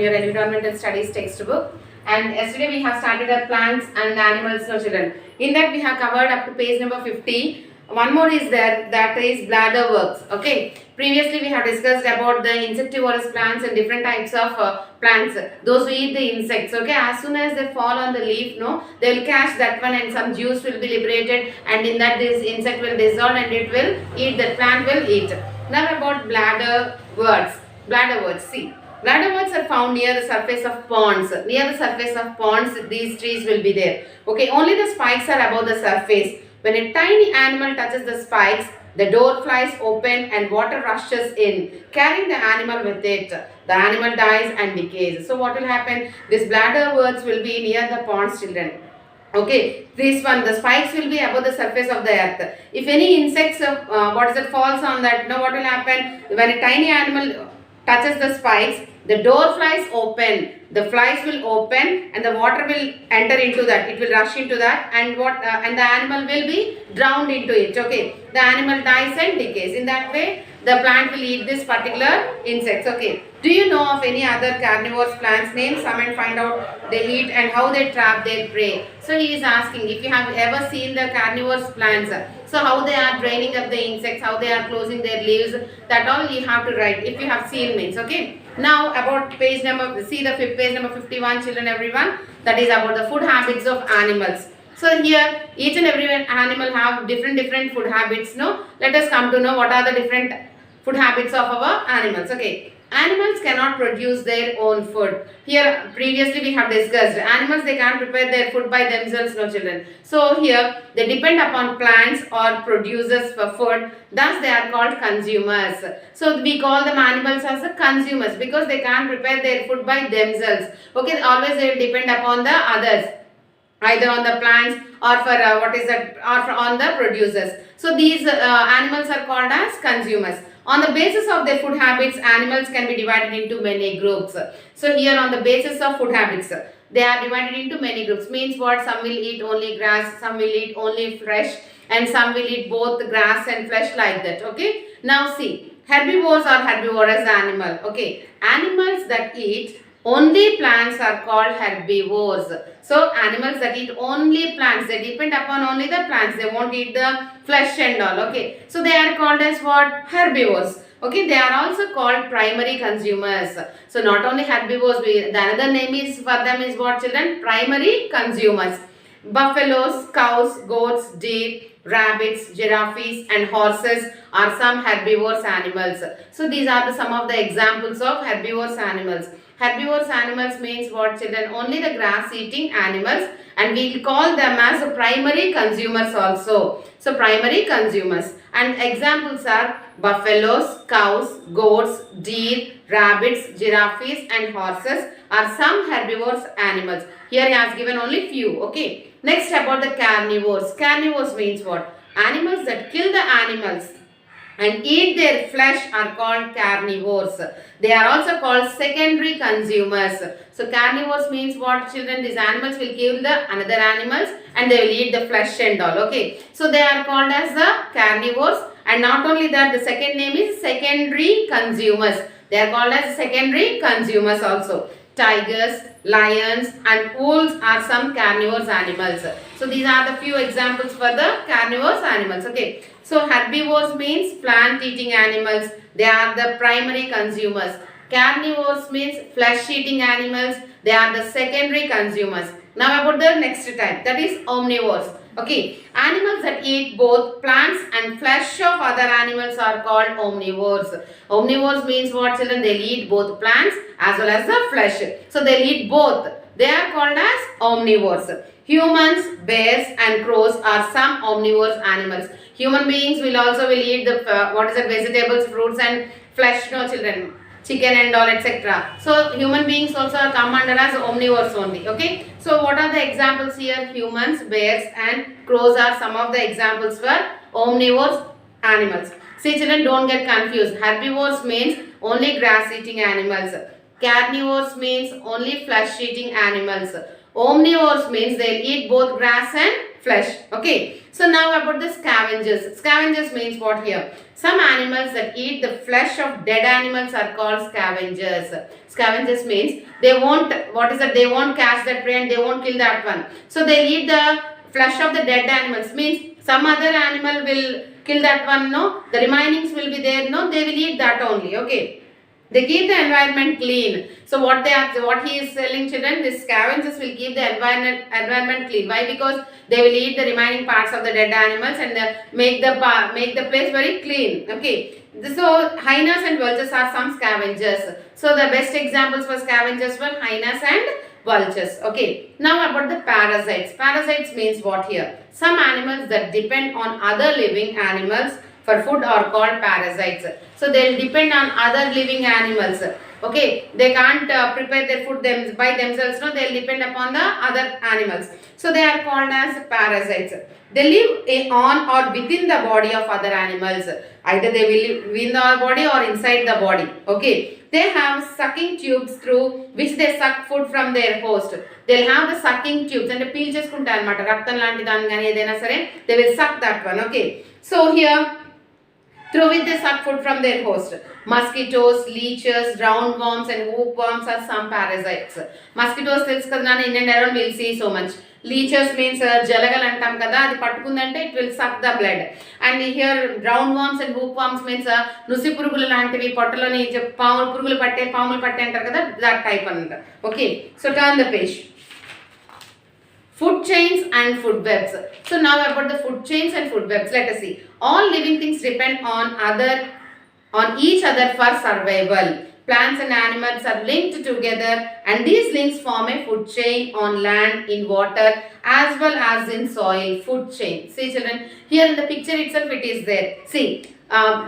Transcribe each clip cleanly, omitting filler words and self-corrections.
your environmental studies textbook. And yesterday we have started our plants and animals, no children. In that we have covered up to page number 50. One more is there, that is bladder works. Okay. Previously we have discussed about the insectivorous plants and different types of plants. Those who eat the insects. Okay. As soon as they fall on the leaf, no, they will catch that one and some juice will be liberated, and in that this insect will dissolve and it will eat. The plant will eat. Now about bladder worts. Bladder worts. See. Bladder worts are found near the surface of ponds. Near the surface of ponds, these trees will be there. Okay. Only the spikes are above the surface. When a tiny animal touches the spikes, the door flies open and water rushes in, carrying the animal with it. The animal dies and decays. So what will happen? These bladder worts will be near the ponds, children. Okay, this one, the spikes will be above the surface of the earth. If any insects, falls on that, what will happen? When a tiny animal touches the spikes, the door flies open, the flies will open and the water will enter into that, it will rush into that, and and the animal will be drowned into it. Okay, the animal dies and decays. In that way the plant will eat this particular insects. Okay, do you know of any other carnivorous plants? Name some and find out they eat and how they trap their prey. So he is asking if you have ever seen the carnivorous plants, so how they are draining up the insects, how they are closing their leaves, that all you have to write if you have seen means. Okay, now about page number, see the page number 51, children, everyone, that is about the food habits of animals. So here each and every animal have different food habits. No, let us come to know what are the different food habits of our animals. Okay, animals cannot produce their own food. Here previously we have discussed animals, they can't prepare their food by themselves, no children. So here they depend upon plants or producers for food, thus they are called consumers. So we call them animals as the consumers because they can't prepare their food by themselves. Okay, always they will depend upon the others, either on the plants or for on the producers. So these animals are called as consumers. On the basis of their food habits, animals can be divided into many groups. So here on the basis of food habits, they are divided into many groups. Means what? Some will eat only grass, some will eat only flesh, and some will eat both grass and flesh, like that. Okay. Now see, herbivores or herbivorous animal. Okay. Animals that eat only plants are called herbivores. So animals that eat only plants, they depend upon only the plants, they won't eat the flesh and all. Okay, so they are called as what? Herbivores. Okay, they are also called primary consumers. So not only herbivores, the another name is for them is what, children? Primary consumers. Buffaloes, cows, goats, deer, rabbits, giraffes and horses are some herbivorous animals. So these are some of the examples of herbivorous animals. Herbivorous animals means what, children? Only the grass eating animals, and we will call them as primary consumers also. So primary consumers, and examples are buffaloes, cows, goats, deer, rabbits, giraffes and horses are some herbivorous animals. Here he has given only few. Okay. Next about the carnivores. Carnivores means what? Animals that kill the animals and eat their flesh are called carnivores. They are also called secondary consumers. So carnivores means what, children? These animals will kill the another animals and they will eat the flesh and all. Okay. So they are called as the carnivores, and not only that, the second name is secondary consumers. They are called as secondary consumers also. Tigers, lions and wolves are some carnivorous animals. So these are the few examples for the carnivorous animals. Okay. So herbivores means plant eating animals. They are the primary consumers. Carnivores means flesh eating animals. They are the secondary consumers. Now about the next type, that is omnivores. Okay, animals that eat both plants and flesh of other animals are called omnivores. Omnivores means what, children? They eat both plants as well as the flesh. So they eat both. They are called as omnivores. Humans, bears and crows are some omnivorous animals. Human beings will eat the vegetables, fruits and flesh, no children, chicken and all, etc. So human beings also are come under as omnivores only. Okay. So what are the examples here? Humans, bears and crows are some of the examples for omnivorous animals. See children, don't get confused. Herbivores means only grass eating animals. Carnivores means only flesh eating animals. Omnivores means they eat both grass and flesh. Okay. So now about the scavengers. Scavengers means what here? Some animals that eat the flesh of dead animals are called scavengers. Scavengers means they won't, what is that? They won't catch that prey and they won't kill that one. So they eat the flesh of the dead animals. Means some other animal will kill that one, no? The remainings will be there, no? They will eat that only. Okay. They keep the environment clean. So what he is telling children, these scavengers will keep the environment clean. Why? Because they will eat the remaining parts of the dead animals and make the place very clean. Okay. So hyenas and vultures are some scavengers. So the best examples for scavengers were hyenas and vultures. Okay. Now about the parasites. Parasites means what here? Some animals that depend on other living animals for food are called parasites. So they will depend on other living animals. Okay, they can't prepare their food by themselves. No, they will depend upon the other animals. So they are called as parasites. They live on or within the body of other animals. Either they will live within the body or inside the body. Okay. They have sucking tubes through which they suck food from their host. They will have the sucking tubes and the peel cheskuntaru anamata. Raktam lanti dani gaani edaina sare, they will suck that one. Okay. So here, through which they suck food from their host. Mosquitoes, leeches, roundworms and hookworms are some parasites. Mosquitoes తెలుసు కదా నాన్న, in and around we'll see so much. Leeches means జలగలు అంటాం కదా, అది పట్టుకుందంటే it will suck the blood. And here roundworms and hookworms means నుసి పురుగులు లాంటివి పొట్టలోని పాములు పట్టే అంటారు కదా, that type అన్నమాట. Okay, so turn the page. Food chains and food webs. So now about the food chains and food webs, let us see. All living things depend on each other for survival. Plants and animals are linked together and these links form a food chain on land, in water as well as in soil. Food chain. See children, here in the picture itself it is there. See,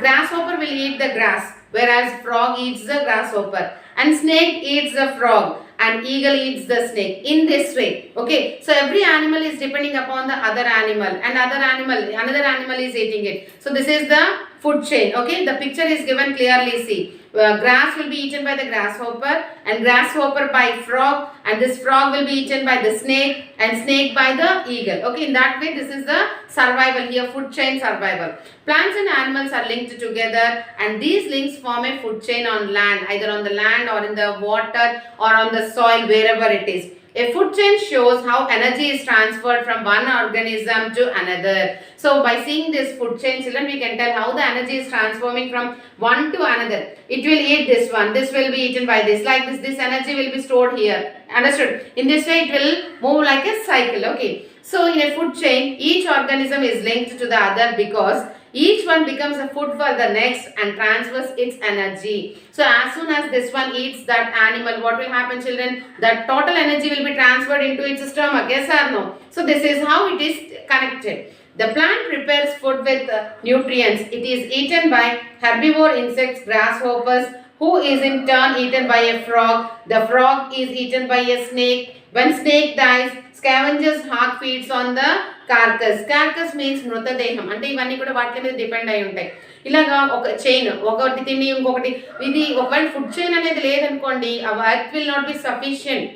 grasshopper will eat the grass, whereas frog eats the grasshopper, and snake eats the frog, and eagle eats the snake, in this way. Okay, so every animal is depending upon the other animal and another animal is eating it. So this is the food chain. Okay, the picture is given clearly. See, grass will be eaten by the grasshopper and grasshopper by frog, and this frog will be eaten by the snake and snake by the eagle. Okay, in that way this is the survival here, food chain survival. Plants and animals are linked together and these links form a food chain on land, either on the land or in the water or on the soil, wherever it is. A food chain shows how energy is transferred from one organism to another. So by seeing this food chain children, we can tell how the energy is transforming from one to another. It will eat this one, this will be eaten by this, like this energy will be stored here. Understood? In this way it will move like a cycle. Okay. So in a food chain, each organism is linked to the other because each one becomes a food for the next and transfers its energy. So as soon as this one eats that animal, what will happen children? That total energy will be transferred into its stomach. Yes or no? So this is how it is connected. The plant prepares food with nutrients. It is eaten by herbivore insects, grasshoppers, who is in turn eaten by a frog. The frog is eaten by a snake. When snake dies, scavengers heart feeds on the carcass. Carcass means మృతదేహం, అంటే ఇవన్నీ కూడా వాటి మీద depend అయి ఉంటాయి. ఇలాగా ఒక చైన్, ఒకటి తిండి ఇంకొకటి, ఇది ఒకవేళ ఫుడ్ చైన్ అనేది లేదనుకోండి, ఆ earth will not be sufficient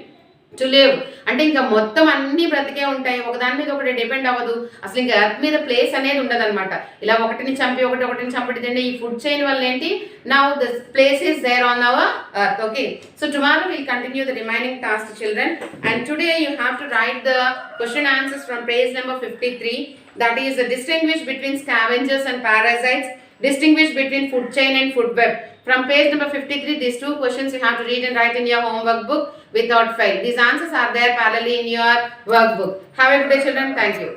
to live. అంటే ఇంకా మొత్తం అన్ని బ్రతికే ఉంటాయి, ఒకదాని మీద ఒకటి డిపెండ్ అవ్వదు, అసలు ఇంకా ఎర్త్ మీద ప్లేస్ అనేది ఉండదు అనమాట. ఇలా ఒకటిని చంపి ఒకటిని చంపి తిండి ఈ ఫుడ్ చైన్ వల్ల ఏంటి, now the place is there on our earth. Okay, so tomorrow will continue the remaining task children, and today you have to write the question answers from page number 53, that is distinguish between scavengers and parasites, distinguish between food chain and food web. From page number 53, these two questions you have to read and write in your homework book without fail. These answers are there parallelly in your workbook. Have a good day children. Thank you.